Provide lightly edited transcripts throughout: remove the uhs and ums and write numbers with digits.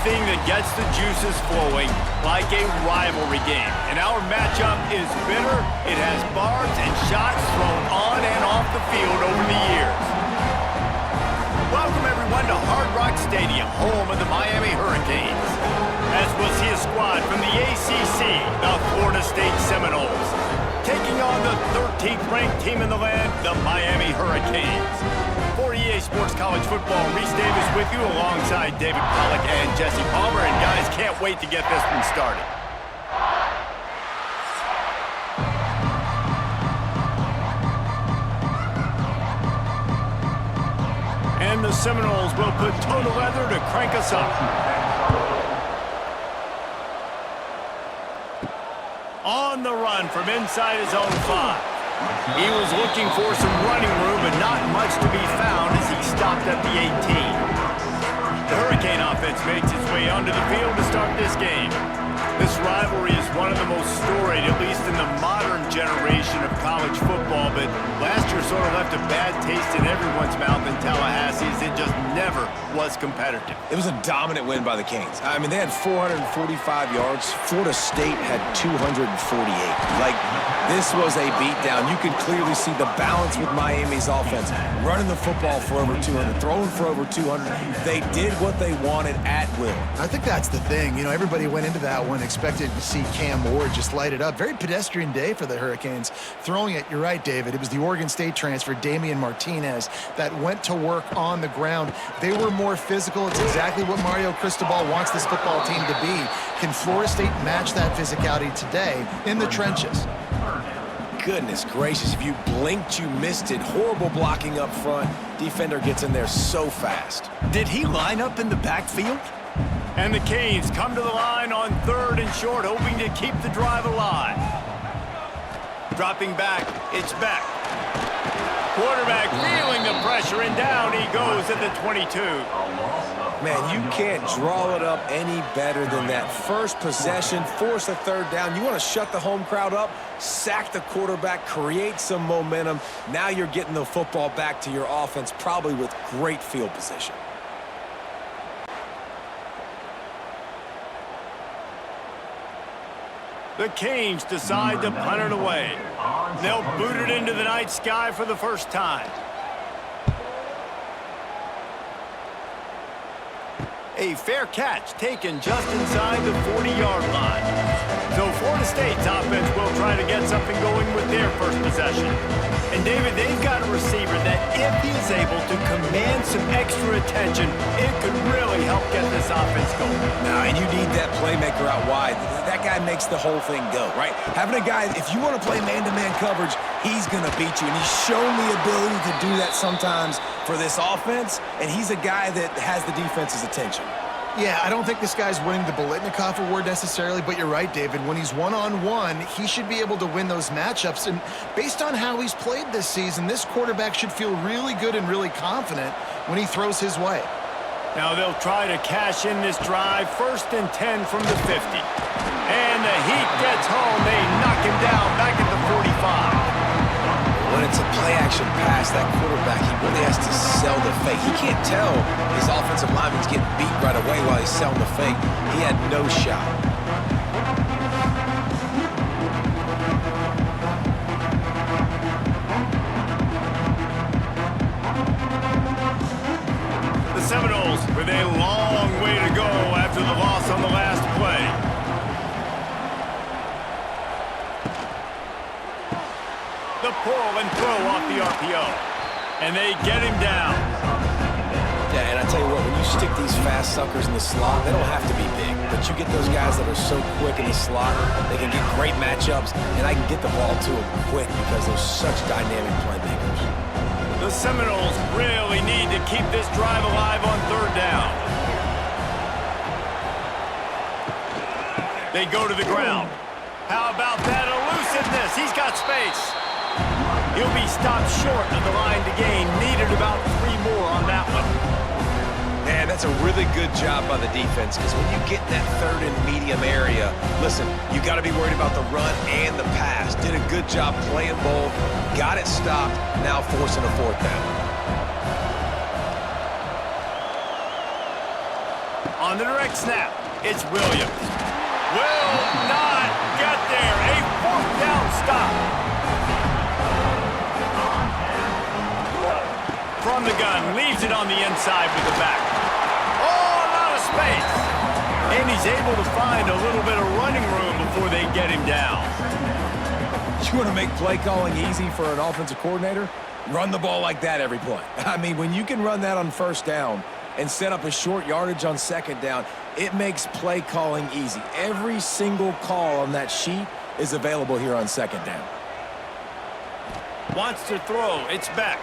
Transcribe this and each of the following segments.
anything that gets the juices flowing, like a rivalry game. And our matchup is bitter. It has barbs and shots thrown on and off the field over the years. Welcome, everyone, to Hard Rock Stadium, home of the Miami Hurricanes. As we'll see a squad from the ACC, the Florida State Seminoles, taking on the 13th-ranked team in the land, the Miami Hurricanes. For EA Sports College Football, Reese Davis with you alongside David Pollack and Jesse Palmer. And guys, can't wait to get this one started. And the Seminoles will put total leather to crank us up. On the run from inside his own 5. He was looking for some running room, but not much to be found as he stopped at the 18. The Hurricane offense makes its way onto the field to start this game. This rivalry is one of the most storied, at least in the modern generation of college football, but last year sort of left a bad taste in everyone's mouth in Tallahassee as it just never was competitive. It was a dominant win by the Canes. I mean, they had 445 yards. Florida State had 248. Like, this was a beatdown. You could clearly see the balance with Miami's offense. Running the football for over 200, throwing for over 200. They did what they wanted at will. I think that's the thing. You know, everybody went into that one expected to see Cam Ward just light it up. Very pedestrian day for the Hurricanes. Throwing it, you're right, David. It was the Oregon State transfer, Damian Martinez, that went to work on the ground. They were more physical. It's exactly what Mario Cristobal wants this football team to be. Can Florida State match that physicality today in the trenches? Goodness gracious, if you blinked, you missed it. Horrible blocking up front. Defender gets in there so fast. Did he line up in the backfield? And the Canes come to the line on 3rd and short, hoping to keep the drive alive. Dropping back, it's Beck. Quarterback feeling the pressure, and down he goes at the 22. Man, you can't draw it up any better than that. First possession, force a 3rd down. You want to shut the home crowd up, sack the quarterback, create some momentum. Now you're getting the football back to your offense, probably with great field position. The Canes decide to punt it away. They'll boot it into the night sky for the first time. A fair catch taken just inside the 40-yard line. So Florida State's offense will try to get something going with their first possession. And David, they've got a receiver that if he's able to command some extra attention, it could really help get this offense going. Now, and you need that playmaker out wide. That guy makes the whole thing go, right? Having a guy, if you want to play man-to-man coverage, he's going to beat you. And he's shown the ability to do that sometimes for this offense, and he's a guy that has the defense's attention. Yeah, I don't think this guy's winning the Biletnikoff Award necessarily, but you're right, David. When he's one-on-one, he should be able to win those matchups. And based on how he's played this season, this quarterback should feel really good and really confident when he throws his way. Now they'll try to cash in this drive. 1st and 10 from the 50. And the heat gets home. They knock him down back at the 45. When it's a play-action pass, that quarterback, he really has to sell the fake. He can't tell his offensive lineman's getting beat right away while he's selling the fake. He had no shot. The Seminoles with a long way to go after the loss on the last play. The pull and throw off the RPO. And they get him down. Yeah, and I tell you what, when you stick these fast suckers in the slot, they don't have to be big. But you get those guys that are so quick in the slot, they can get great matchups, and I can get the ball to them quick because they're such dynamic playmakers. The Seminoles really need to keep this drive alive on 3rd down. They go to the ground. How about that elusiveness? He's got space. He'll be stopped short of the line to gain. Needed about 3 more on that one. Man, that's a really good job by the defense because when you get in that 3rd and medium area, listen, you got to be worried about the run and the pass. Did a good job playing both, got it stopped, now forcing a 4th down. On the direct next snap. It's Williams. Will not get there. A fourth down stop. From the gun, leaves it on the inside with the back. Oh, a lot of space. And he's able to find a little bit of running room before they get him down. You want to make play calling easy for an offensive coordinator? Run the ball like that every play. I mean, when you can run that on first down and set up a short yardage on second down, it makes play calling easy. Every single call on that sheet is available here on second down. Wants to throw. It's back.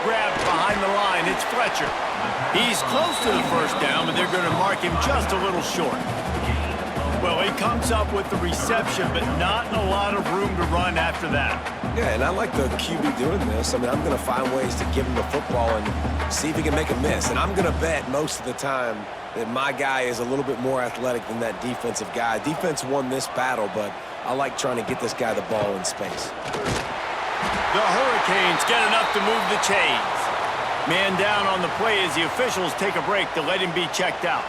Grabbed behind the line. It's Fletcher. He's close to the first down, but they're going to mark him just a little short. Well, he comes up with the reception, but not a lot of room to run after that. Yeah, and I like the QB doing this. I mean, I'm going to find ways to give him the football and see if he can make a miss. And I'm going to bet most of the time that my guy is a little bit more athletic than that defensive guy. Defense won this battle, but I like trying to get this guy the ball in space. The Hurricanes get enough to move the chains. Man down on the play as the officials take a break to let him be checked out.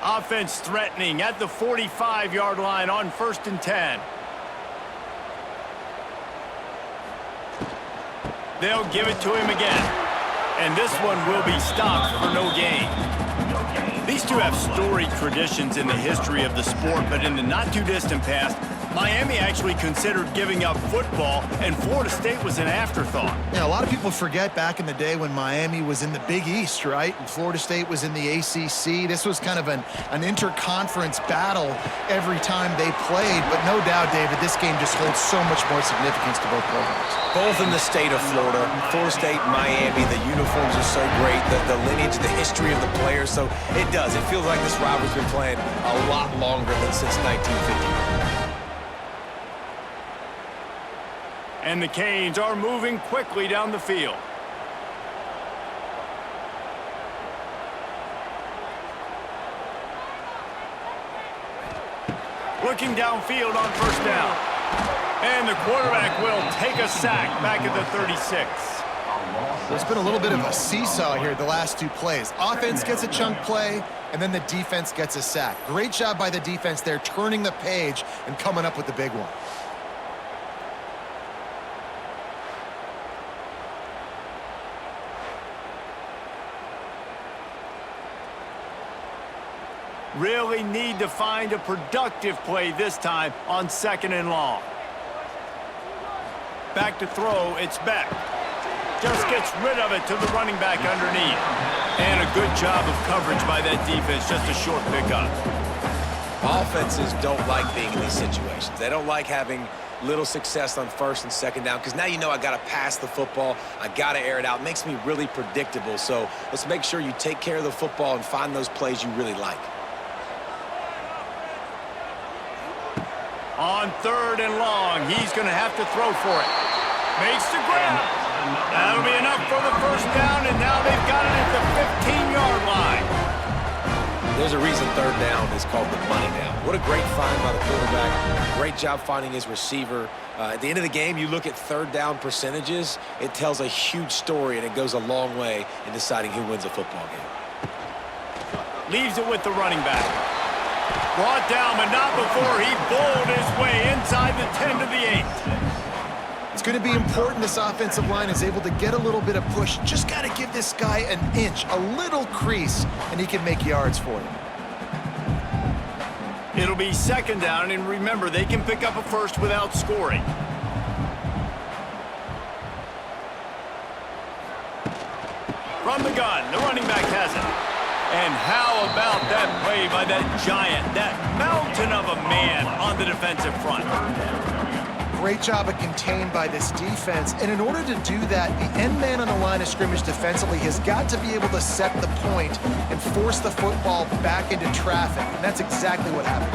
Offense threatening at the 45-yard line on 1st and 10. They'll give it to him again. And this one will be stopped for no gain. These two have storied traditions in the history of the sport, but in the not-too-distant past, Miami actually considered giving up football, and Florida State was an afterthought. Yeah, a lot of people forget back in the day when Miami was in the Big East, right? And Florida State was in the ACC. This was kind of an interconference battle every time they played. But no doubt, David, this game just holds so much more significance to both programs. Both in the state of Florida. Florida State, Miami, the uniforms are so great. The lineage, the history of the players. So it does. It feels like this rivalry's been playing a lot longer than since 1950. And the Canes are moving quickly down the field. Looking downfield on first down. And the quarterback will take a sack back at the 36. There's been a little bit of a seesaw here the last two plays. Offense gets a chunk play, and then the defense gets a sack. Great job by the defense there, turning the page and coming up with the big one. Really need to find a productive play this time on 2nd and long. Back to throw, it's Beck. Just gets rid of it to the running back underneath. And a good job of coverage by that defense, just a short pickup. Offenses don't like being in these situations. They don't like having little success on 1st and 2nd down because now you know I got to pass the football. I got to air it out. It makes me really predictable. So let's make sure you take care of the football and find those plays you really like. On 3rd and long, he's going to have to throw for it. Makes the grab. That'll be enough for the first down, and now they've got it at the 15-yard line. There's a reason 3rd down is called the money down. What a great find by the quarterback. Great job finding his receiver. At the end of the game, you look at 3rd down percentages. It tells a huge story, and it goes a long way in deciding who wins a football game. Leaves it with the running back. Brought down, but not before he bowled his way inside the 10 to the 8. It's going to be important this offensive line is able to get a little bit of push. Just got to give this guy an inch, a little crease, and he can make yards for you. It'll be 2nd down, and remember, they can pick up a first without scoring. From the gun, the running back has it. And how about that play by that giant, that mountain of a man on the defensive front? Great job of contained by this defense. And in order to do that, the end man on the line of scrimmage defensively has got to be able to set the point and force the football back into traffic. And that's exactly what happened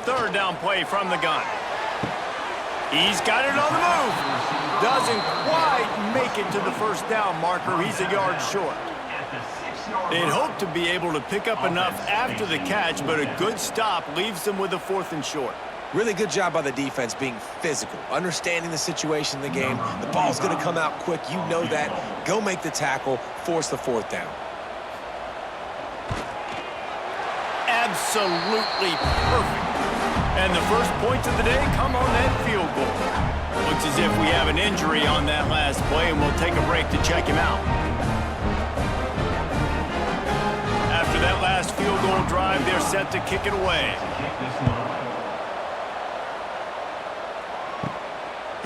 there. 3rd down play from the gun. He's got it on the move. Doesn't quite make it to the first down marker. He's a yard short. They'd hope to be able to pick up enough after the catch, but a good stop leaves them with a 4th and short. Really good job by the defense being physical, understanding the situation in the game. The ball's going to come out quick. You know that. Go make the tackle, force the 4th down. Absolutely perfect. And the first points of the day come on that field goal. Looks as if we have an injury on that last play, and we'll take a break to check him out. After that last field goal drive, they're set to kick it away.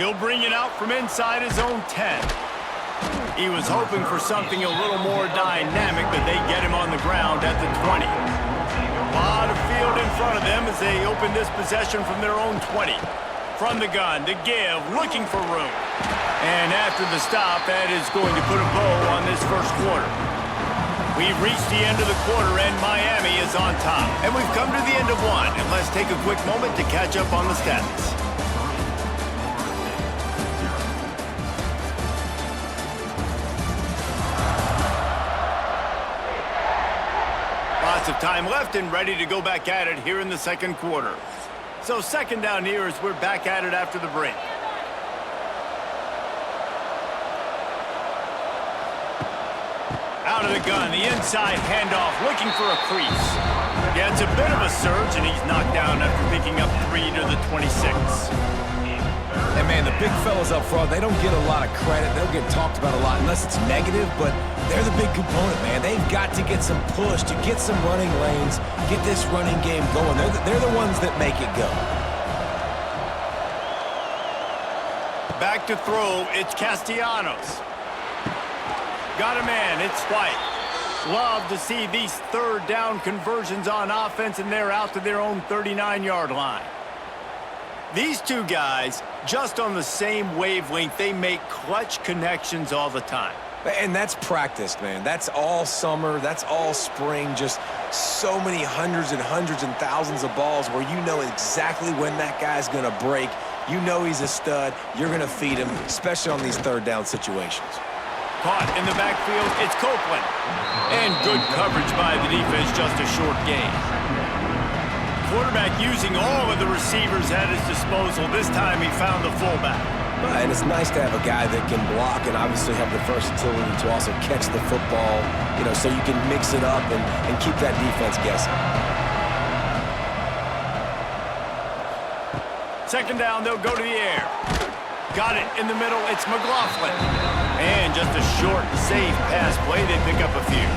He'll bring it out from inside his own 10. He was hoping for something a little more dynamic, but they get him on the ground at the 20. A lot of field in front of them as they open this possession from their own 20. From the gun, to give, looking for room. And after the stop, that is going to put a bow on this first quarter. We've reached the end of the quarter, and Miami is on top. And we've come to the end of one, and let's take a quick moment to catch up on the stats. Lots of time left and ready to go back at it here in the second quarter. So second down here as we're back at it after the break. Out of the gun, the inside handoff, looking for a crease. Yeah, it's a bit of a surge, and he's knocked down after picking up 3 to the 26. And, man, the big fellas up front, they don't get a lot of credit. They don't get talked about a lot unless it's negative, but they're the big component, man. They've got to get some push, to get some running lanes, get this running game going. They're the ones that make it go. Back to throw, it's Castellanos. Got a man, it's White. Love to see these third down conversions on offense, and they're out to their own 39-yard line. These two guys, just on the same wavelength, they make clutch connections all the time. And that's practiced, man. That's all summer. That's all spring. Just so many hundreds and thousands of balls where you know exactly when that guy's going to break. You know he's a stud. You're going to feed him, especially on these third down situations. Caught in the backfield, it's Copeland. And good coverage by the defense, just a short gain. Quarterback using all of the receivers at his disposal. This time he found the fullback. And it's nice to have a guy that can block and obviously have the versatility to also catch the football, you know, so you can mix it up and keep that defense guessing. Second down, they'll go to the air. Got it in the middle, it's McLaughlin. And just a short, safe pass play, they pick up a few.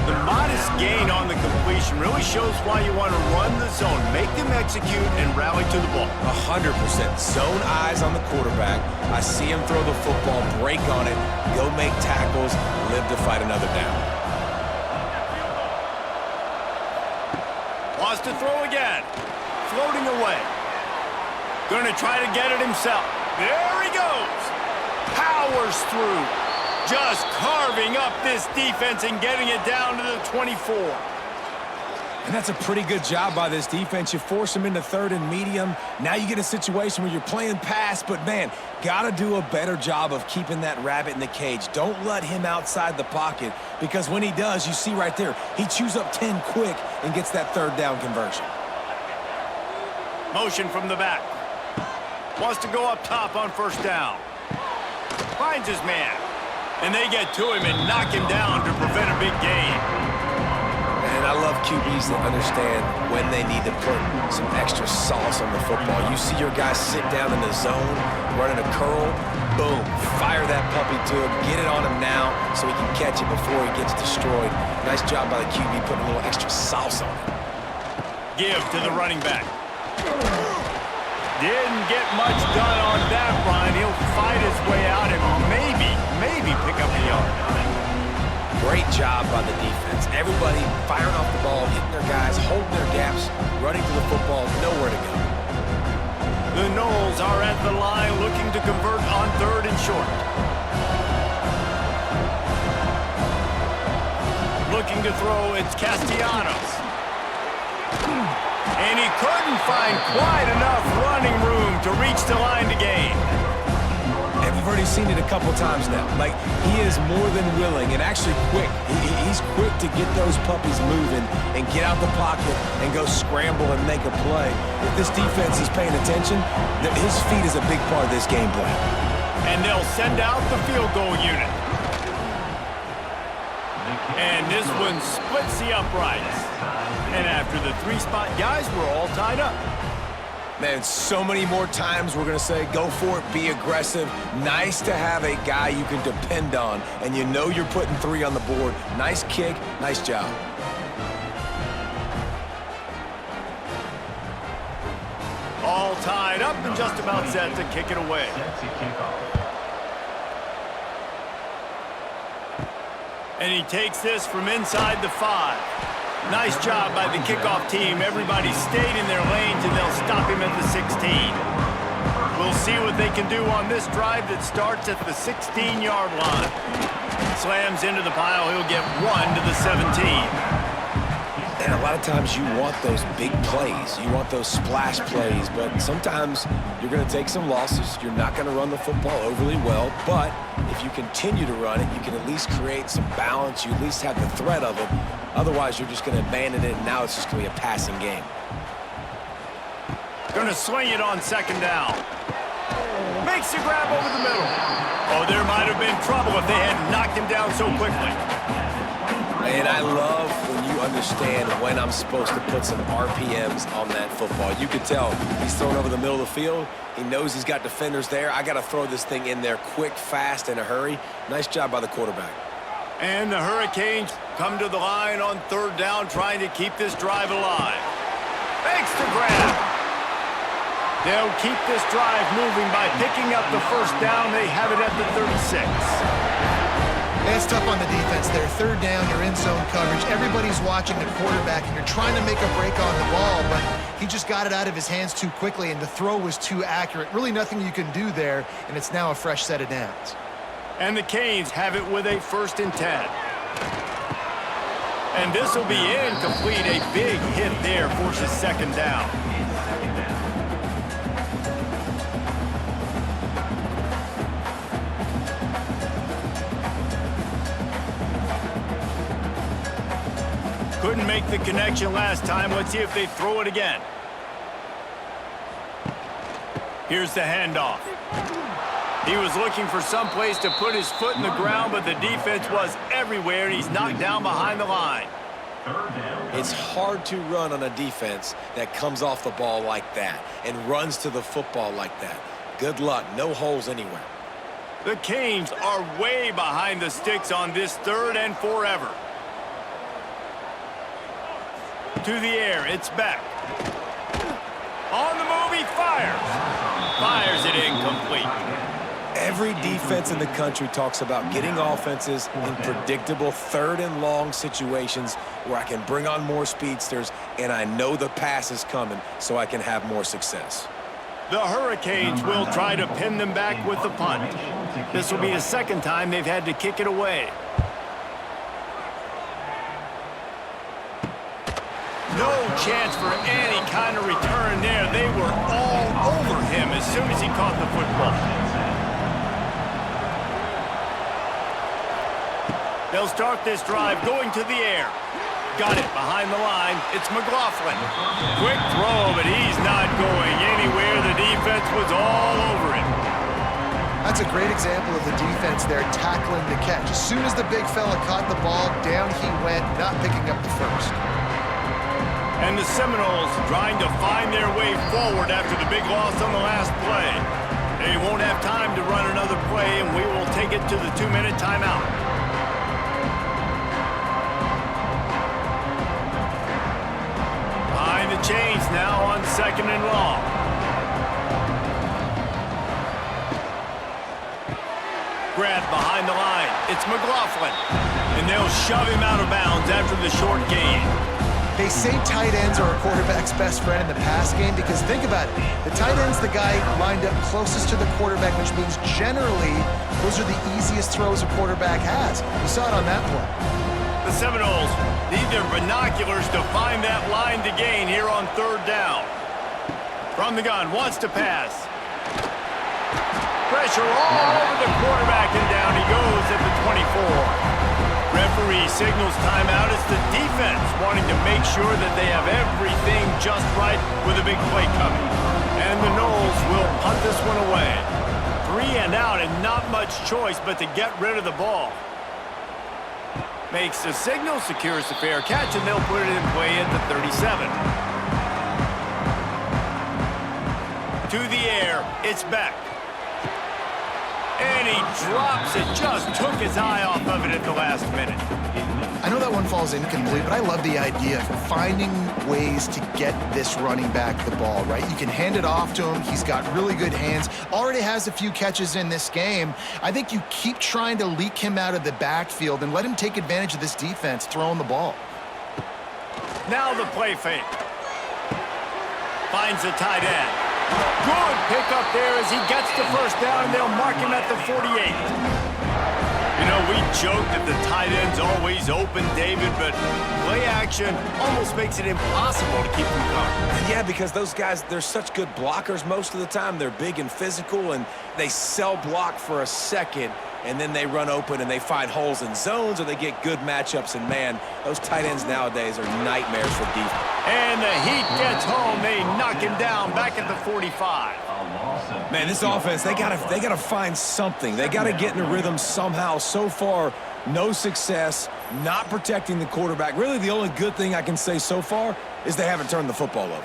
The modest gain on the completion really shows why you want to run the zone, make them execute, and rally to the ball. 100%. Zone eyes on the quarterback. I see him throw the football, break on it, go make tackles, live to fight another down. Wants to throw again. Floating away. Going to try to get it himself. There he goes. Powers through. Just carving up this defense and getting it down to the 24. And that's a pretty good job by this defense. You force them into third and medium. Now you get a situation where you're playing pass, but, man, got to do a better job of keeping that rabbit in the cage. Don't let him outside the pocket, because when he does, you see right there, he chews up 10 quick and gets that third down conversion. Motion from the back. Wants to go up top on first down. Finds his man. And they get to him and knock him down to prevent a big gain. And I love QBs that understand when they need to put some extra sauce on the football. You see your guys sit down in the zone, running a curl, boom, fire that puppy to him, get it on him now so he can catch it before he gets destroyed. Nice job by the QB putting a little extra sauce on it. Give to the running back. Didn't get much done on that run. He'll fight his way out and maybe pick up a yard. Great job by the defense. Everybody firing off the ball, hitting their guys, holding their gaps, running to the football, nowhere to go. The Noles are at the line looking to convert on third and short. Looking to throw, it's Castellanos. And he couldn't find quite enough running room to reach the line to gain. And we've already seen it a couple times now. Like, he is more than willing and actually quick. He's quick to get those puppies moving and get out the pocket and go scramble and make a play. If this defense is paying attention, his feet is a big part of this game plan. And they'll send out the field goal unit. And this one splits the uprights. And after the three-spot guys, we're all tied up. Man, so many more times we're going to say, go for it, be aggressive. Nice to have a guy you can depend on, and you know you're putting 3 on the board. Nice kick, nice job. All tied up and just about set to kick it away. And he takes this from inside the 5. Nice job by the kickoff team. Everybody stayed in their lanes, and they'll stop him at the 16. We'll see what they can do on this drive that starts at the 16-yard line. Slams into the pile. He'll get 1 to the 17. And a lot of times you want those big plays. You want those splash plays, but sometimes you're going to take some losses. You're not going to run the football overly well, but if you continue to run it, you can at least create some balance. You at least have the threat of it. Otherwise, you're just going to abandon it, and now it's just going to be a passing game. Going to swing it on 2nd down. Makes the grab over the middle. Oh, there might have been trouble if they hadn't knocked him down so quickly. And I love when you understand when I'm supposed to put some RPMs on that football. You can tell he's throwing over the middle of the field. He knows he's got defenders there. I got to throw this thing in there quick, fast, in a hurry. Nice job by the quarterback. And the Hurricanes come to the line on 3rd down, trying to keep this drive alive. Makes the grab. They'll keep this drive moving by picking up the 1st down. They have it at the 36. It's tough on the defense there. 3rd down, you're in zone coverage. Everybody's watching the quarterback, and you're trying to make a break on the ball, but he just got it out of his hands too quickly, and the throw was too accurate. Really nothing you can do there, and it's now a fresh set of downs. And the Canes have it with a 1st and 10. And this will be incomplete. A big hit there forces 2nd down. Couldn't make the connection last time. Let's see if they throw it again. Here's the handoff. He was looking for some place to put his foot in the ground, but the defense was everywhere, and he's knocked down behind the line. It's hard to run on a defense that comes off the ball like that and runs to the football like that. Good luck. No holes anywhere. The Canes are way behind the sticks on this 3rd and forever. To the air, it's back. On the move, he fires. Fires it incomplete. Every defense in the country talks about getting offenses in predictable 3rd and long situations where I can bring on more speedsters and I know the pass is coming so I can have more success. The Hurricanes will try to pin them back with the punt. This will be the 2nd time they've had to kick it away. No chance for any kind of return there. They were all over him as soon as he caught the football. They'll start this drive going to the air. Got it behind the line. It's McLaughlin. Quick throw, but he's not going anywhere. The defense was all over him. That's a great example of the defense there tackling the catch. As soon as the big fella caught the ball, down he went, not picking up the 1st. And the Seminoles trying to find their way forward after the big loss on the last play. They won't have time to run another play, and we will take it to the 2-minute timeout. Behind the chains now on 2nd and long. Grab behind the line. It's McLaughlin. And they'll shove him out of bounds after the short gain. They say tight ends are a quarterback's best friend in the pass game because think about it. The tight end's the guy lined up closest to the quarterback, which means generally those are the easiest throws a quarterback has. You saw it on that play. The Seminoles need their binoculars to find that line to gain here on 3rd down. From the gun, wants to pass. pressure all over the quarterback, and down he goes at the 24. Referee signals timeout as the defense wanting to make sure that they have everything just right with a big play coming. And the Noles will punt this one away. 3 and out, and not much choice but to get rid of the ball. Makes the signal, secures the fair catch, and they'll put it in play at the 37. To the air, it's back. And he drops it, just took his eye off of it at the last minute. I know that one falls incomplete, but I love the idea of finding ways to get this running back the ball, right? You can hand it off to him. He's got really good hands. Already has a few catches in this game. I think you keep trying to leak him out of the backfield and let him take advantage of this defense throwing the ball. Now the play fake. Finds the tight end. Good pickup there as he gets the first down, and they'll mark him at the 48. You know, we joke that the tight end's always open, David, but play action almost makes it impossible to keep them covered. Yeah, because those guys, they're such good blockers most of the time. They're big and physical, and they cell block for a second, and then they run open and they find holes in zones, or they get good matchups. And, man, those tight ends nowadays are nightmares for defense. And the heat gets home. They knock him down back at the 45. Man, this offense, they gotta find something. They gotta get in a rhythm somehow. So far, no success, not protecting the quarterback. Really, the only good thing I can say so far is they haven't turned the football over.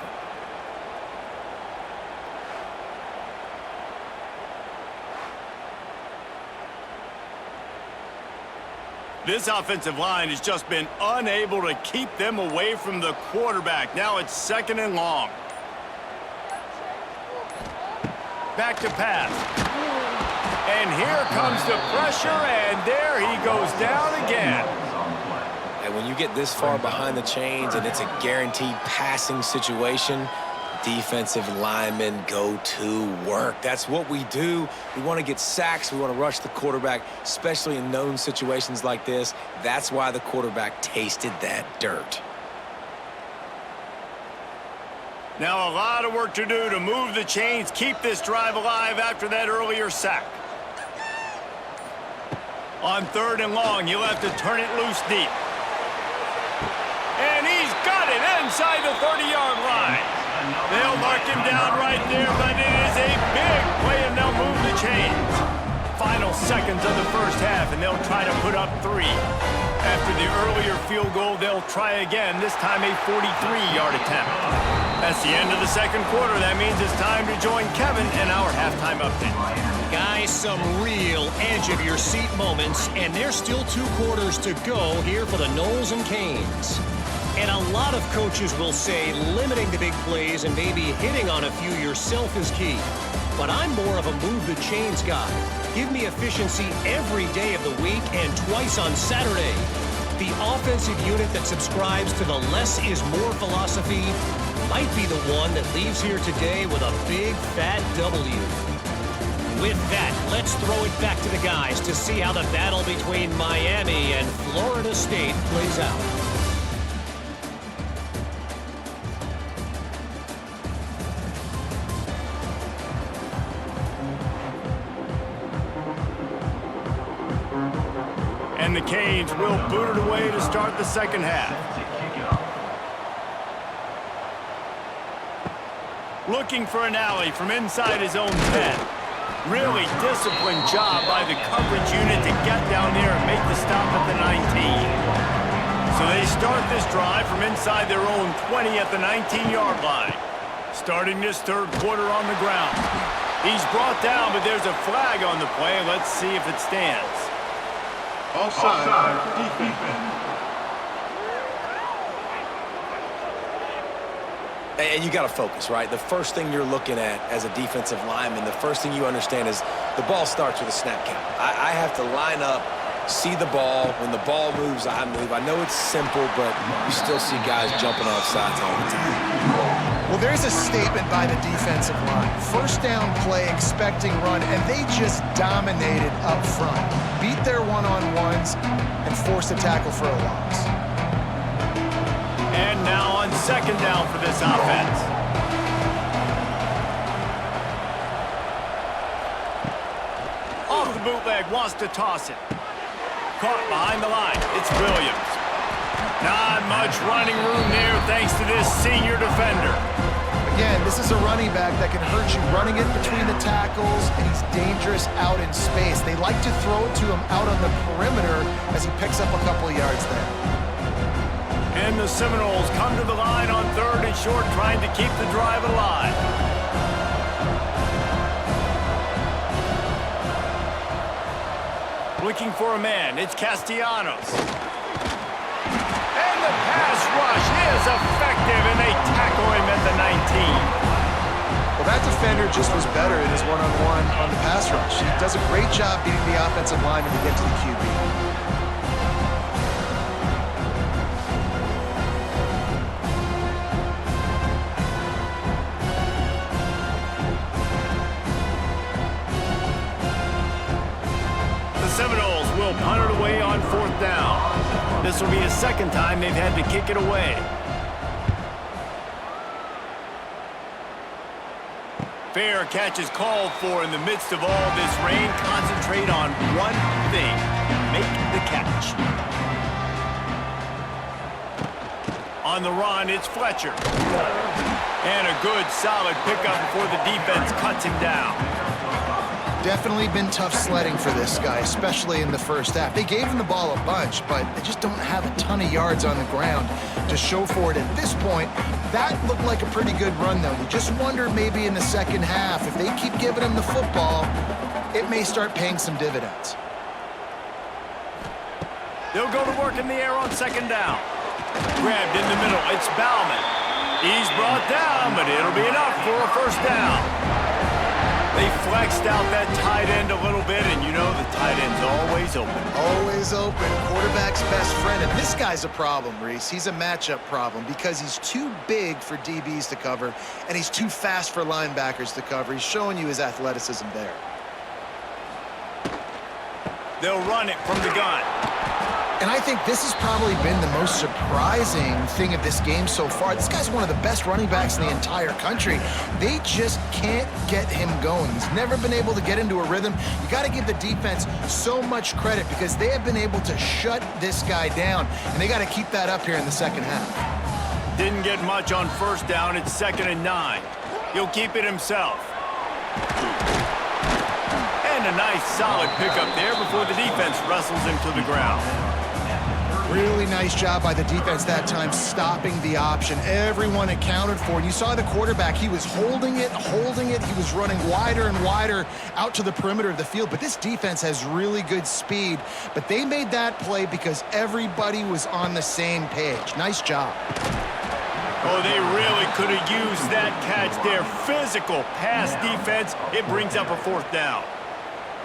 This offensive line has just been unable to keep them away from the quarterback. Now it's 2nd and long. Back to pass. And here comes the pressure, and there he goes down again. And when you get this far behind the chains and it's a guaranteed passing situation, defensive linemen go to work. That's what we do. We want to get sacks. We want to rush the quarterback, especially in known situations like this. That's why the quarterback tasted that dirt. Now a lot of work to do to move the chains, keep this drive alive after that earlier sack. On 3rd and long, he'll have to turn it loose deep. And he's got it inside the 30-yard line. They'll mark him down right there, but it is a big play, and they'll move the chains. Final seconds of the first half, and they'll try to put up 3. After the earlier field goal, they'll try again, this time a 43-yard attempt. That's the end of the 2nd quarter. That means it's time to join Kevin in our halftime update. Guys, some real edge-of-your-seat moments, and there's still 2 quarters to go here for the Noles and Canes. And a lot of coaches will say limiting the big plays and maybe hitting on a few yourself is key. But I'm more of a move-the-chains guy. Give me efficiency every day of the week and twice on Saturday. The offensive unit that subscribes to the less is more philosophy might be the one that leaves here today with a big, fat W. With that, let's throw it back to the guys to see how the battle between Miami and Florida State plays out. And the Canes will boot it away to start the 2nd half. Looking for an alley from inside his own 10. Really disciplined job by the coverage unit to get down there and make the stop at the 19. So they start this drive from inside their own 20 at the 19-yard line. Starting this 3rd quarter on the ground. He's brought down, but there's a flag on the play. Let's see if it stands. Offside, defense. And you got to focus, right? The first thing you're looking at as a defensive lineman, the first thing you understand is the ball starts with a snap count. I have to line up, see the ball. When the ball moves, I move. I know it's simple, but you still see guys jumping off sides all the time. Well, there's a statement by the defensive line. First down play, expecting run, and they just dominated up front. Beat their one-on-ones and forced a tackle for a loss. And now on 2nd down for this offense. bootleg, wants to toss it. Caught behind the line. It's Williams. Not much running room there thanks to this senior defender. Again, this is a running back that can hurt you running it between the tackles, and he's dangerous out in space. They like to throw it to him out on the perimeter as he picks up a couple of yards there. And the Seminoles come to the line on 3rd and short, trying to keep the drive alive. Looking for a man. It's Castellanos. And the pass rush is effective, and they tackle him at the 19. Well, that defender just was better in his one-on-one on the pass rush. He does a great job beating the offensive lineman to get to the QB. Seminoles will punt it away on 4th down. This will be the second time they've had to kick it away. Fair catch is called for in the midst of all this rain. Concentrate on one thing: make the catch. On the run, it's Fletcher. And a good, solid pickup before the defense cuts him down. Definitely been tough sledding for this guy, especially in the first half. They gave him the ball a bunch, but they just don't have a ton of yards on the ground to show for it at this point. That looked like a pretty good run, though. You just wonder maybe in the second half, if they keep giving him the football, it may start paying some dividends. They'll go to work in the air on 2nd down. Grabbed in the middle, it's Bauman. He's brought down, but it'll be enough for a 1st down. They flexed out that tight end a little bit, and you know the tight end's always open. Always open. Quarterback's best friend. And this guy's a problem, Reese. He's a matchup problem because he's too big for DBs to cover, and he's too fast for linebackers to cover. He's showing you his athleticism there. They'll run it from the gun. And I think this has probably been the most surprising thing of this game so far. This guy's one of the best running backs in the entire country. They just can't get him going. He's never been able to get into a rhythm. You got to give the defense so much credit because they have been able to shut this guy down, and they got to keep that up here in the second half. Didn't get much on 1st down. It's 2nd and 9. He'll keep it himself. And a nice, solid pickup there before the defense wrestles him to the ground. Really nice job by the defense that time, stopping the option. Everyone accounted for it. You saw the quarterback. He was holding it. He was running wider and wider out to the perimeter of the field. But this defense has really good speed. But they made that play because everybody was on the same page. Nice job. Oh, they really could have used that catch there. Physical pass defense. It brings up a 4th down.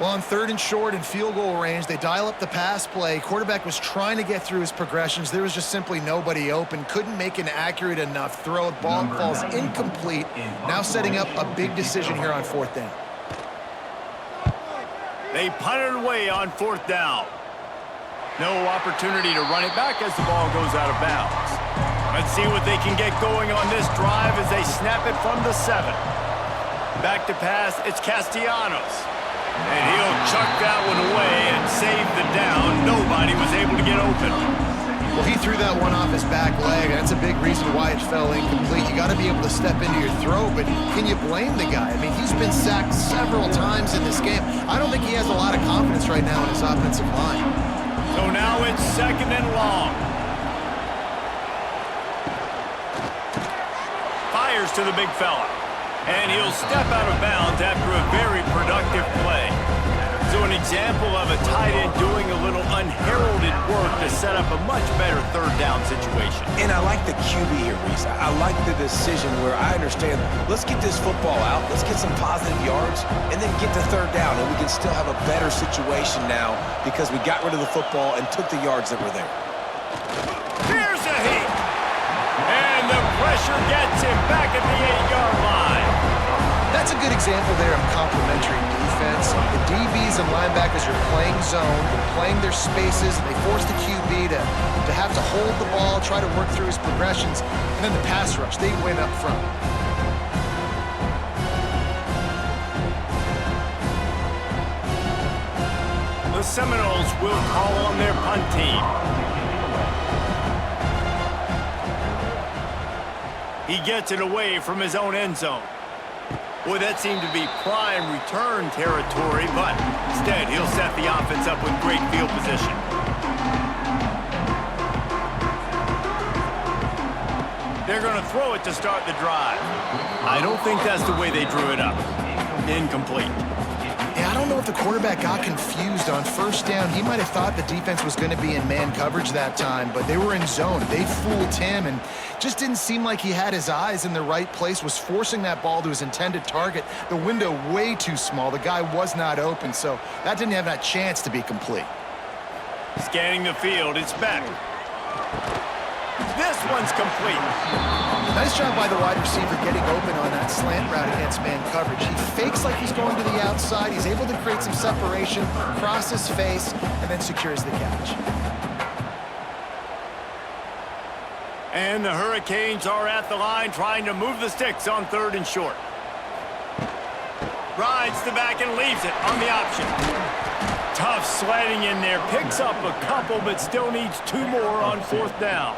Well, on 3rd and short and field goal range, they dial up the pass play. Quarterback was trying to get through his progressions. There was just simply nobody open. Couldn't make an accurate enough throw. Ball falls incomplete. Now setting up a big decision here on 4th down. They punt it away on 4th down. No opportunity to run it back as the ball goes out of bounds. Let's see what they can get going on this drive as they snap it from the 7. Back to pass, it's Castellanos. And he'll chuck that one away and save the down. Nobody was able to get open. Well, he threw that one off his back leg. That's a big reason why it fell incomplete. You got to be able to step into your throw, but can you blame the guy? I mean, he's been sacked several times in this game. I don't think he has a lot of confidence right now in his offensive line. So now it's 2nd and long. Fires to the big fella. And he'll step out of bounds after a very productive play. So an example of a tight end doing a little unheralded work to set up a much better 3rd down situation. And I like the QB here, Reese. I like the decision where I understand, let's get this football out, let's get some positive yards, and then get to 3rd down, and we can still have a better situation now because we got rid of the football and took the yards that were there. Here's a heat. And the pressure gets him back at the 8-yard line. That's a good example there of complementary defense. The DBs and linebackers are playing zone, they're playing their spaces, and they force the QB to have to hold the ball, try to work through his progressions, and then the pass rush, they win up front. Seminoles will call on their punt team. He gets it away from his own end zone. Boy, that seemed to be prime return territory, but instead he'll set the offense up with great field position. They're going to throw it to start the drive. I don't think that's the way they drew it up. Incomplete. Yeah, I don't know if the quarterback got confused on first down. He might have thought the defense was going to be in man coverage that time, but they were in zone. They fooled him and just didn't seem like he had his eyes in the right place, was forcing that ball to his intended target. The window way too small. The guy was not open, so that didn't have that chance to be complete. Scanning the field, it's back. This one's complete. Nice job by the wide receiver getting open on that slant route against man coverage. He fakes like he's going to the outside. He's able to create some separation, cross his face, and then secures the catch. And the Hurricanes are at the line trying to move the sticks on 3rd and short. Rides the back and leaves it on the option. Tough sledding in there. Picks up a couple, but still needs 2 more on 4th down.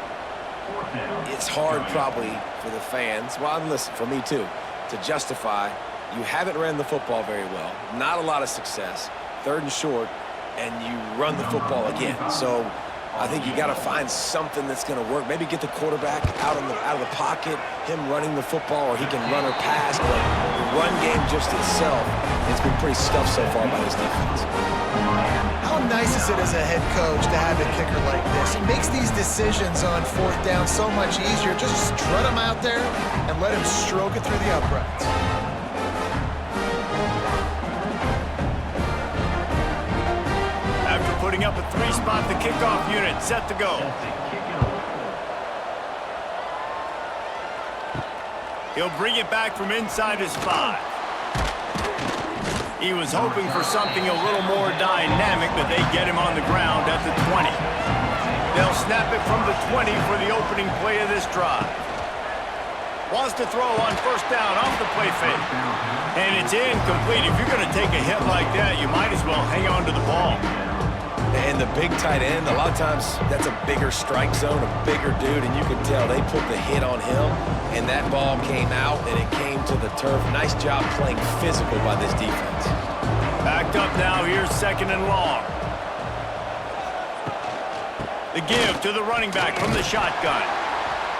It's hard probably for the fans, well, listen, for me too, to justify you haven't ran the football very well, not a lot of success, 3rd and short, and you run the football again. So I think you got to find something that's going to work. Maybe get the quarterback out of the pocket, him running the football, or he can run or pass. But the run game just itself, it's been pretty scuffed so far by this defense. How nice is it as a head coach to have a kicker like this? He makes these decisions on 4th down so much easier. Just strut him out there and let him stroke it through the uprights. After putting up a 3-spot, the kickoff unit set to go. He'll bring it back from inside his 5. He was hoping for something a little more dynamic, but they get him on the ground at the 20. They'll snap it from the 20 for the opening play of this drive. Wants to throw on 1st down off the play fake. And it's incomplete. If you're going to take a hit like that, you might as well hang on to the ball. And the big tight end, a lot of times that's a bigger strike zone, a bigger dude, and you can tell they put the hit on him, and that ball came out, and it came to the turf. Nice job playing physical by this defense. Backed up now, here's 2nd and long. The give to the running back from the shotgun.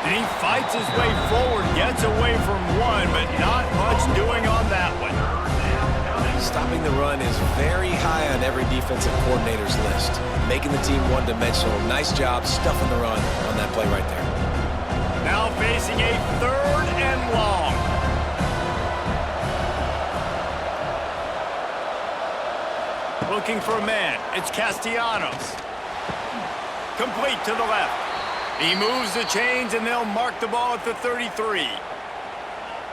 And he fights his way forward, gets away from 1, but not much doing on that one. Stopping the run is very high on every defensive coordinator's list. Making the team one-dimensional. Nice job stuffing the run on that play right there. Now facing a 3rd and long. Looking for a man. It's Castellanos. Complete to the left. He moves the chains, and they'll mark the ball at the 33.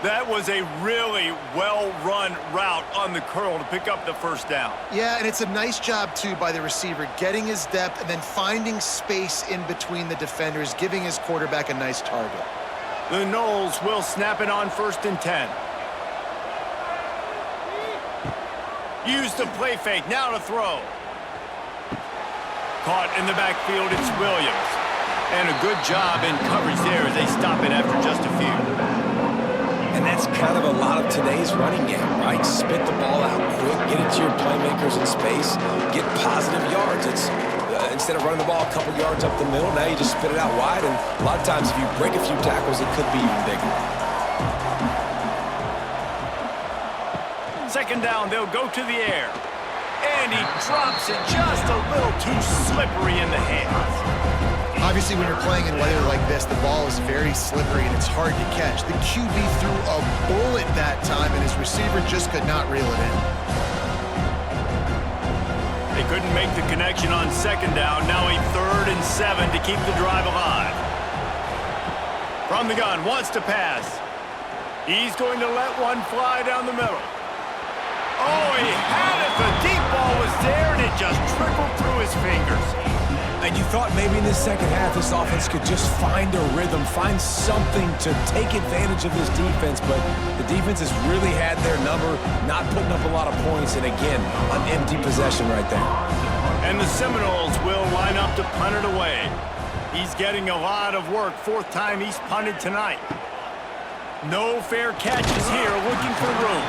That was a really well-run route on the curl to pick up the 1st down. Yeah, and it's a nice job, too, by the receiver, getting his depth and then finding space in between the defenders, giving his quarterback a nice target. The Noles will snap it on 1st and 10. Use the play fake, now to throw. Caught in the backfield, it's Williams. And a good job in coverage there as they stop it after just a few. And that's kind of a lot of today's running game, right? Spit the ball out quick, get it to your playmakers in space, get positive yards. It's instead of running the ball a couple yards up the middle, now you just spit it out wide, and a lot of times if you break a few tackles, it could be even bigger. 2nd down, they'll go to the air. And he drops it just a little too slippery in the hands. Obviously, when you're playing in weather like this, the ball is very slippery and it's hard to catch. The QB threw a bullet that time, and his receiver just could not reel it in. They couldn't make the connection on 2nd down. Now a 3rd and 7 to keep the drive alive. From the gun, wants to pass. He's going to let one fly down the middle. Oh, he had it. The deep ball was there, and it just trickled through his fingers. And you thought maybe in this second half this offense could just find a rhythm, find something to take advantage of this defense, but the defense has really had their number, not putting up a lot of points, and again, an empty possession right there. And the Seminoles will line up to punt it away. He's getting a lot of work, fourth time he's punted tonight. No fair catches here, looking for room.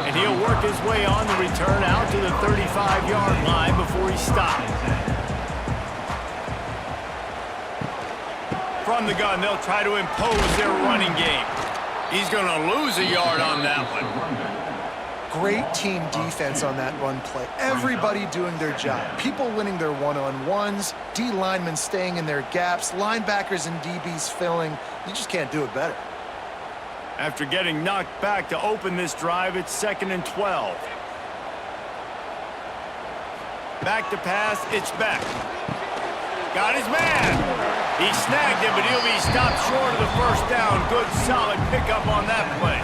And he'll work his way on the return out to the 35-yard line before he stops. From the gun, they'll try to impose their running game. He's going to lose a yard on that one. Great team defense on that run play. Everybody doing their job. People winning their one-on-ones, D linemen staying in their gaps, linebackers and DBs filling. You just can't do it better. After getting knocked back to open this drive, it's 2nd and 12. Back to pass, it's Beck. Got his man. He snagged him, but he'll be stopped short of the first down. Good, solid pickup on that play.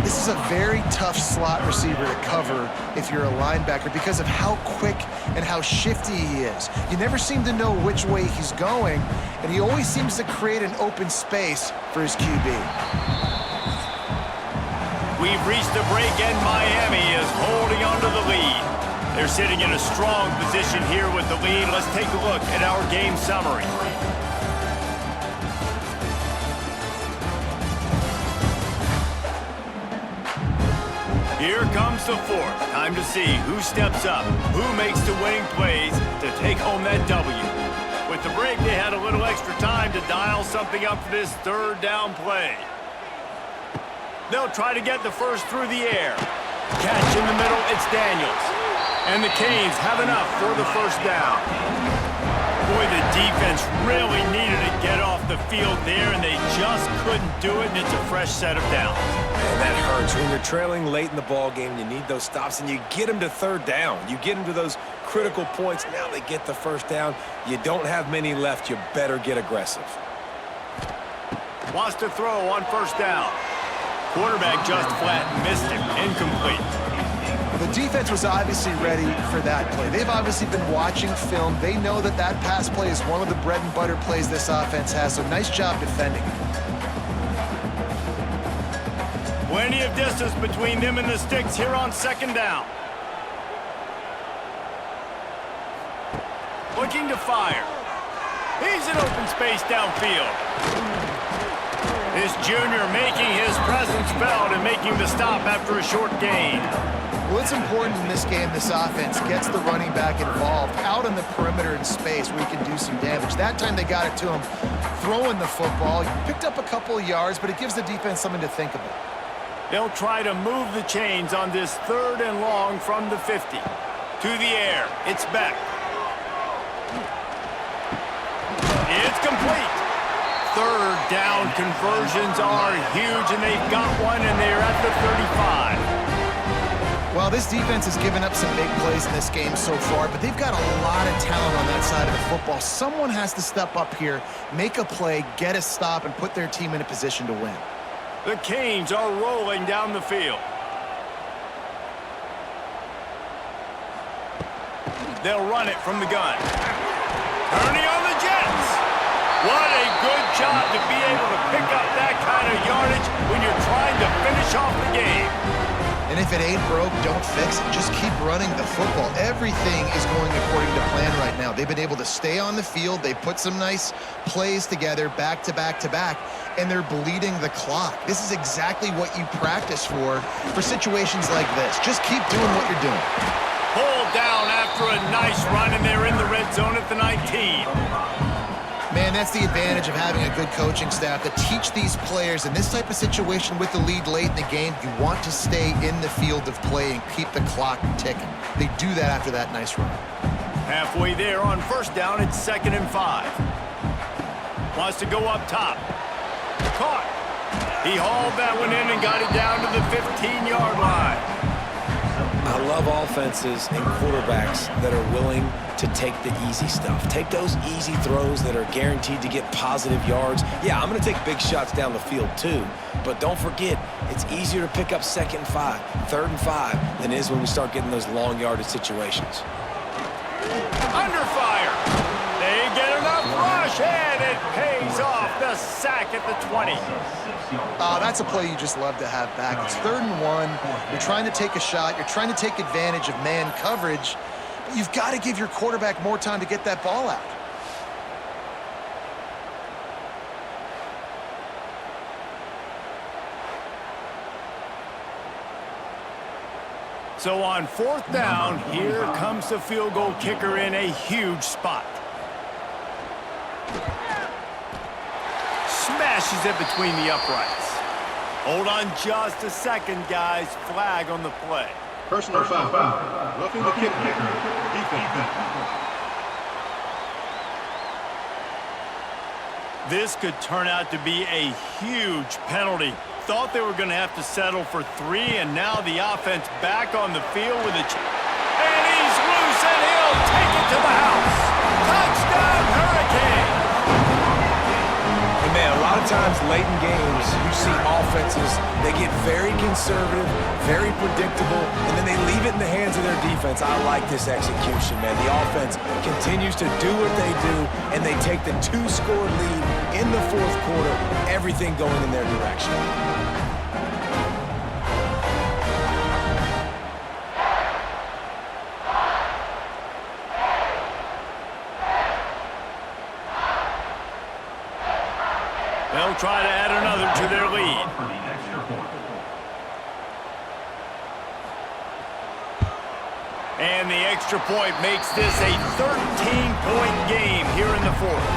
This is a very tough slot receiver to cover if you're a linebacker because of how quick and how shifty he is. You never seem to know which way he's going, and he always seems to create an open space for his QB. We've reached the break, and Miami is holding on to the lead. They're sitting in a strong position here with the lead. Let's take a look at our game summary. Here comes the fourth. Time to see who steps up, who makes the winning plays to take home that W. With the break, they had a little extra time to dial something up for this third down play. They'll try to get the first through the air. Catch in the middle, it's Daniels. And the Canes have enough for the first down. Boy, the defense really needed to get off the field there, and they just couldn't do it, and it's a fresh set of downs. And that hurts. When you're trailing late in the ball game, you need those stops, and you get them to third down. You get them to those critical points. Now they get the first down. You don't have many left. You better get aggressive. Wants to throw on first down. Quarterback just flat missed him. Incomplete. The defense was obviously ready for that play. They've obviously been watching film. They know that that pass play is one of the bread and butter plays this offense has, so nice job defending. Plenty of distance between them and the sticks here on second down. Looking to fire. He's in open space downfield. This junior making his presence felt and making the stop after a short gain. Well, it's important in this game this offense gets the running back involved out on the perimeter in space where he can do some damage. That time they got it to him throwing the football. He picked up a couple of yards, but it gives the defense something to think about. They'll try to move the chains on this third and long from the 50. To the air, it's Beck. It's complete. Third down conversions are huge, and they've got one, and they're at the 35. Well, this defense has given up some big plays in this game so far, but they've got a lot of talent on that side of the football. Someone has to step up here, make a play, get a stop, and put their team in a position to win. The Canes are rolling down the field. They'll run it from the gun. Turning on the Jets. What a good job to be able to pick up that kind of yardage when you're trying to finish off the game. And if it ain't broke, don't fix it. Just keep running the football. Everything is going according to plan right now. They've been able to stay on the field. They put some nice plays together back to back to back, and they're bleeding the clock. This is exactly what you practice for situations like this. Just keep doing what you're doing. Pulled down after a nice run, and they're in the red zone at the 19. Man, that's the advantage of having a good coaching staff to teach these players in this type of situation with the lead late in the game. You want to stay in the field of play and keep the clock ticking. They do that after that nice run. Halfway there on first down, it's 2nd and 5. Wants to go up top. Caught. He hauled that one in and got it down to the 15-yard line. I love offenses and quarterbacks that are willing to take the easy stuff. Take those easy throws that are guaranteed to get positive yards. Yeah, I'm going to take big shots down the field too, but don't forget, it's easier to pick up 2nd and 5, 3rd and 5 than it is when we start getting those long yardage situations. Under fire. They get enough rush, and it pays off. The sack at the 20. That's a play you just love to have back. It's 3rd and 1. You're trying to take a shot. You're trying to take advantage of man coverage. But you've got to give your quarterback more time to get that ball out. So on 4th down, here comes the field goal kicker in a huge spot. Smashes it between the uprights. Hold on just a second, guys. Flag on the play. Personal foul. Roughing the kicker. Defense. This could turn out to be a huge penalty. Thought they were going to have to settle for 3, and now the offense back on the field with a... And he's loose, and he'll take it to the house. Touchdown, Hurricane! And man, a lot of times late in games, you see offenses, they get very conservative, very predictable, and then they leave it in the hands of their defense. I like this execution, man. The offense continues to do what they do, and they take the 2-score lead in the 4th quarter, everything going in their direction. They'll try to add another to their lead. And the extra point makes this a 13-point game here in the 4th.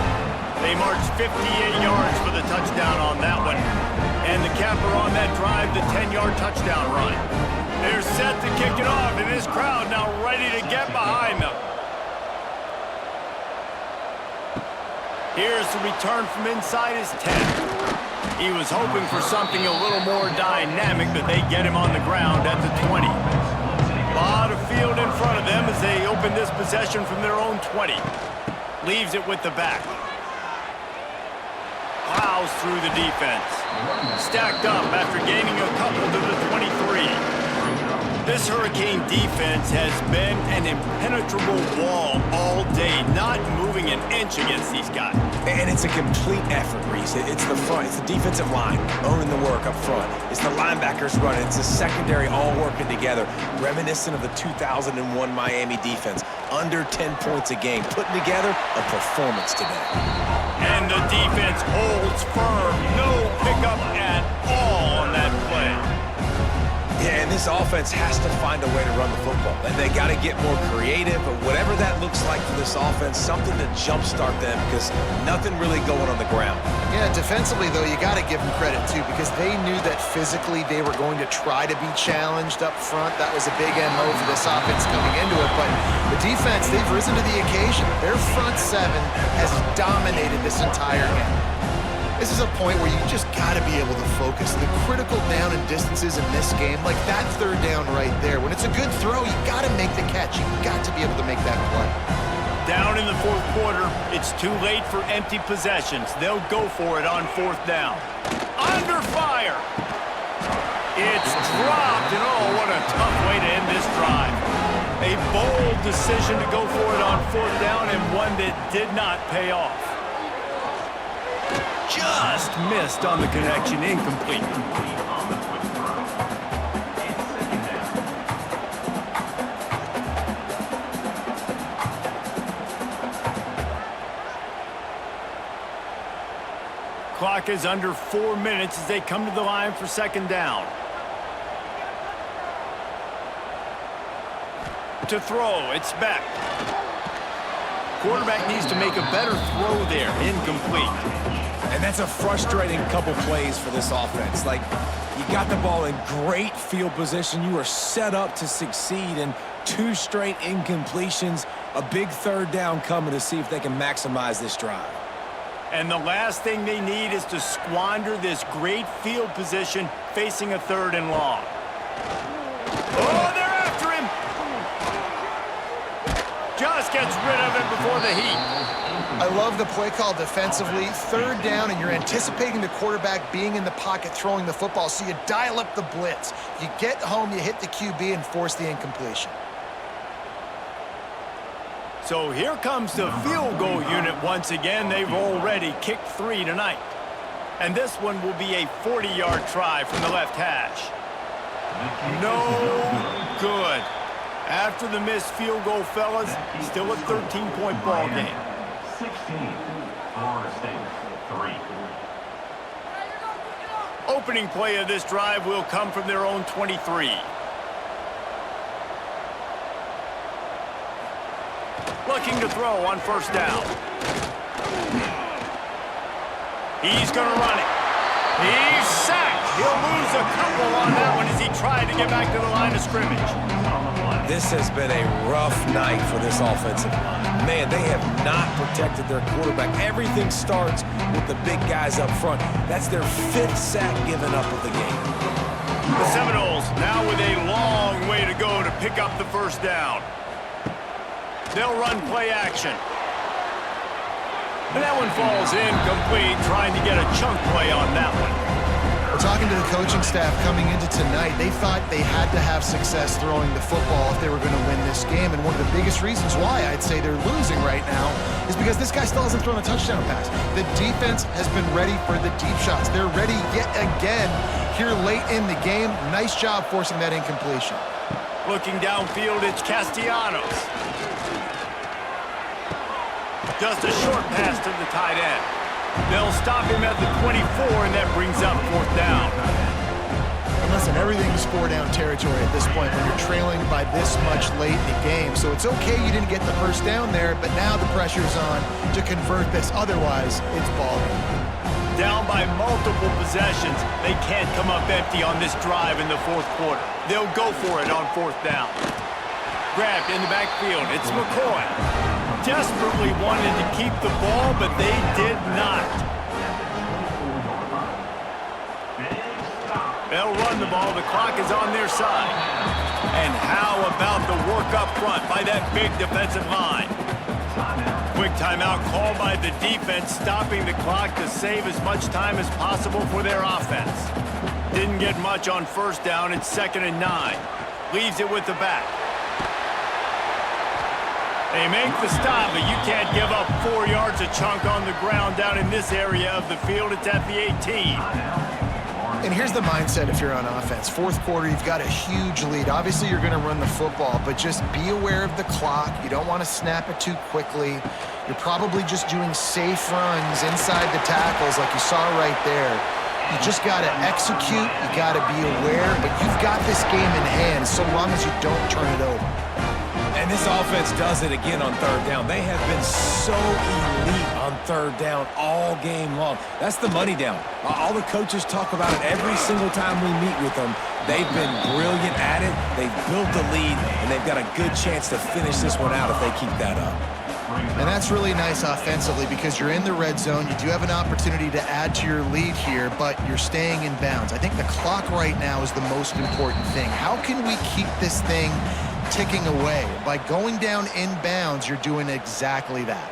They marched 58 yards for the touchdown on that one. And the capper on that drive, the 10-yard touchdown run. They're set to kick it off, and this crowd now ready to get behind them. Here's the return from inside his 10. He was hoping for something a little more dynamic, but they get him on the ground at the 20. A lot of field in front of them as they open this possession from their own 20. Leaves it with the back. Plows through the defense. Stacked up after gaining a couple to the 23. This Hurricane defense has been an impenetrable wall all day, not moving an inch against these guys. And it's a complete effort, Reese. It's the front. It's the defensive line owning the work up front. It's the linebackers running. It's the secondary all working together, reminiscent of the 2001 Miami defense. Under 10 points a game, putting together a performance today. And the defense holds firm. No pickup at all on that play. Yeah, and this offense has to find a way to run the football. And they got to get more creative, but whatever that looks like for this offense, something to jumpstart them because nothing really going on the ground. Yeah, defensively, though, you got to give them credit, too, because they knew that physically they were going to try to be challenged up front. That was a big MO for this offense coming into it. But the defense, they've risen to the occasion. Their front 7 has dominated this entire game. This is a point where you just got to be able to focus. The critical down and distances in this game, like that 3rd down right there. When it's a good throw, you got to make the catch. You got to be able to make that play. Down in the 4th quarter, it's too late for empty possessions. They'll go for it on 4th down. Under fire. It's dropped, and oh, what a tough way to end this drive. A bold decision to go for it on 4th down, and one that did not pay off. Just missed on the connection, incomplete. Clock is under 4 minutes as they come to the line for 2nd down. To throw, it's back. Quarterback needs to make a better throw there, incomplete. And that's a frustrating couple plays for this offense. Like, you got the ball in great field position. You are set up to succeed, and 2 straight incompletions, a big 3rd down coming to see if they can maximize this drive. And the last thing they need is to squander this great field position facing a 3rd and long. Oh, they're after him! Just gets rid of it before the heat. I love the play call defensively. 3rd down, and you're anticipating the quarterback being in the pocket throwing the football, so you dial up the blitz. You get home, you hit the QB, and force the incompletion. So here comes the field goal unit once again. They've already kicked 3 tonight. And this one will be a 40-yard try from the left hash. No good. After the missed field goal, fellas, still a 13-point ball game. 16, Florida State, 3. Opening play of this drive will come from their own 23. Looking to throw on first down. He's going to run it. He's sacked. He'll lose a couple on that one as he tried to get back to the line of scrimmage. This has been a rough night for this offensive line. Man, they have not protected their quarterback. Everything starts with the big guys up front. That's their 5th sack given up of the game. The Seminoles now with a long way to go to pick up the first down. They'll run play action. And that one falls incomplete, trying to get a chunk play on that one. We're talking to the coaching staff coming into tonight. They thought they had to have success throwing the football if they were going to win this game. And one of the biggest reasons why I'd say they're losing right now is because this guy still hasn't thrown a touchdown pass. The defense has been ready for the deep shots. They're ready yet again here late in the game. Nice job forcing that incompletion. Looking downfield, it's Castellanos. Just a short pass to the tight end. They'll stop him at the 24, and that brings up 4th down. And listen, everything's 4-down territory at this point when you're trailing by this much late in the game. So it's okay you didn't get the first down there, but now the pressure's on to convert this. Otherwise, it's ball game. Down by multiple possessions, they can't come up empty on this drive in the 4th quarter. They'll go for it on 4th down. Grabbed in the backfield, it's McCoy. Desperately wanted to keep the ball, but they did not. They'll run the ball. The clock is on their side. And how about the work up front by that big defensive line? Quick timeout called by the defense, stopping the clock to save as much time as possible for their offense. Didn't get much on first down. It's 2nd and 9. Leaves it with the back. They make the stop, but you can't give up 4 yards a chunk on the ground down in this area of the field. It's at the 18. And here's the mindset if you're on offense. 4th quarter, you've got a huge lead. Obviously, you're going to run the football, but just be aware of the clock. You don't want to snap it too quickly. You're probably just doing safe runs inside the tackles like you saw right there. You just got to execute. You got to be aware, but you've got this game in hand so long as you don't turn it over. And this offense does it again on 3rd down. They have been so elite on 3rd down all game long. That's the money down. All the coaches talk about it every single time we meet with them. They've been brilliant at it. They've built the lead, and they've got a good chance to finish this one out if they keep that up. And that's really nice offensively because you're in the red zone. You do have an opportunity to add to your lead here, but you're staying in bounds. I think the clock right now is the most important thing. How can we keep this thing ticking away? By going down in bounds, you're doing exactly that.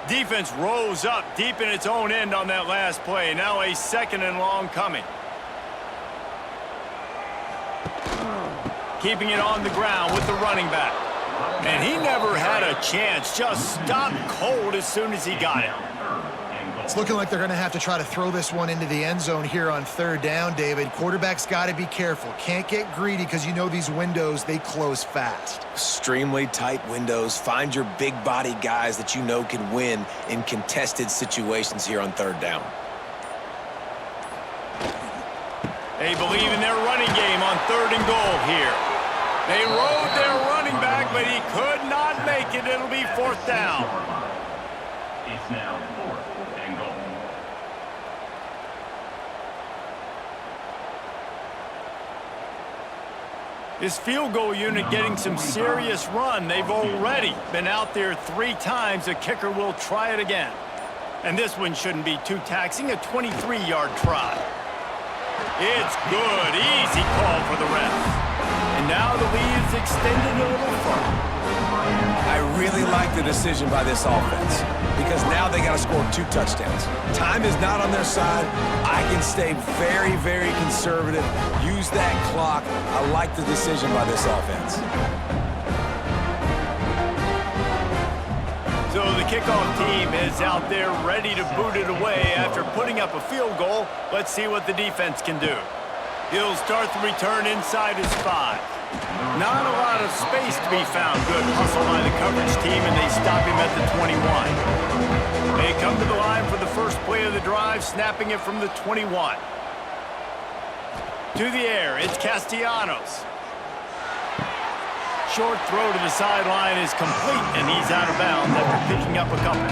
Defense rose up deep in its own end on that last play. Now a 2nd and long coming. Keeping it on the ground with the running back. And he never had a chance. Just stopped cold as soon as he got it. It's looking like they're going to have to try to throw this one into the end zone here on 3rd down, David. Quarterback's got to be careful. Can't get greedy because you know these windows, they close fast. Extremely tight windows. Find your big body guys that you know can win in contested situations here on 3rd down. They believe in their running game on 3rd and goal here. They rode their running back, but he could not make it. It'll be 4th down. It's now 4th and goal. This field goal unit getting some serious run. They've already been out there 3 times. The kicker will try it again. And this one shouldn't be too taxing, a 23-yard try. It's good. Easy call for the ref. And now the lead is extended a little further. I really like the decision by this offense because now they got to score 2 touchdowns. Time is not on their side. I can stay very, very conservative, use that clock. I like the decision by this offense. So the kickoff team is out there ready to boot it away after putting up a field goal. Let's see what the defense can do. He'll start the return inside his 5. Not a lot of space to be found. Good hustle by the coverage team, and they stop him at the 21. They come to the line for the first play of the drive, snapping it from the 21. To the air, it's Castellanos. Short throw to the sideline is complete, and he's out of bounds after picking up a couple.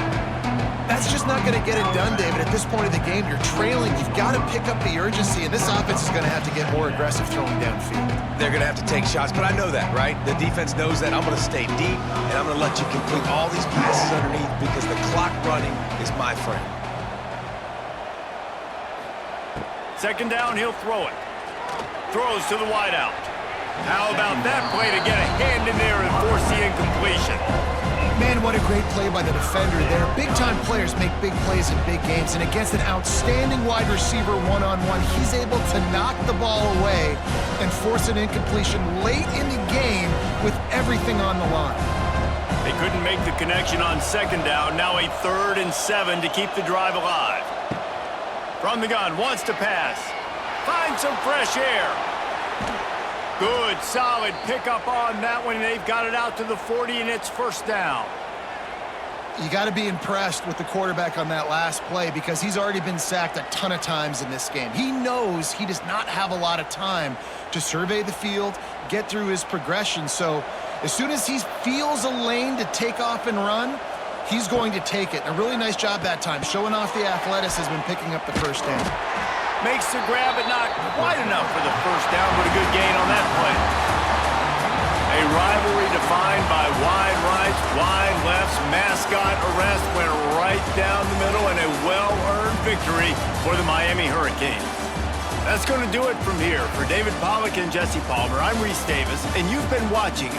That's just not going to get it done, David. At this point of the game, you're trailing. You've got to pick up the urgency, and this offense is going to have to get more aggressive throwing downfield. They're going to have to take shots, but I know that, right? The defense knows that. I'm going to stay deep, and I'm going to let you complete all these passes underneath because the clock running is my friend. Second down, he'll throw it. Throws to the wideout. How about that play to get a hand in there and force the incompletion? Man, what a great play by the defender there. Big-time players make big plays in big games, and against an outstanding wide receiver one-on-one, he's able to knock the ball away and force an incompletion late in the game with everything on the line. They couldn't make the connection on second down. Now a 3rd and 7 to keep the drive alive. From the gun, wants to pass. Find some fresh air. Good, solid pickup on that one. They've got it out to the 40, and it's first down. You got to be impressed with the quarterback on that last play because he's already been sacked a ton of times in this game. He knows he does not have a lot of time to survey the field, get through his progression. So as soon as he feels a lane to take off and run, he's going to take it. A really nice job that time, showing off the athleticism and picking up the first down. Makes the grab, but not quite enough for the first down, but a good gain on that play. A rivalry defined by wide rights, wide lefts, mascot arrest went right down the middle, and a well-earned victory for the Miami Hurricanes. That's going to do it from here. For David Pollack and Jesse Palmer, I'm Reese Davis, and you've been watching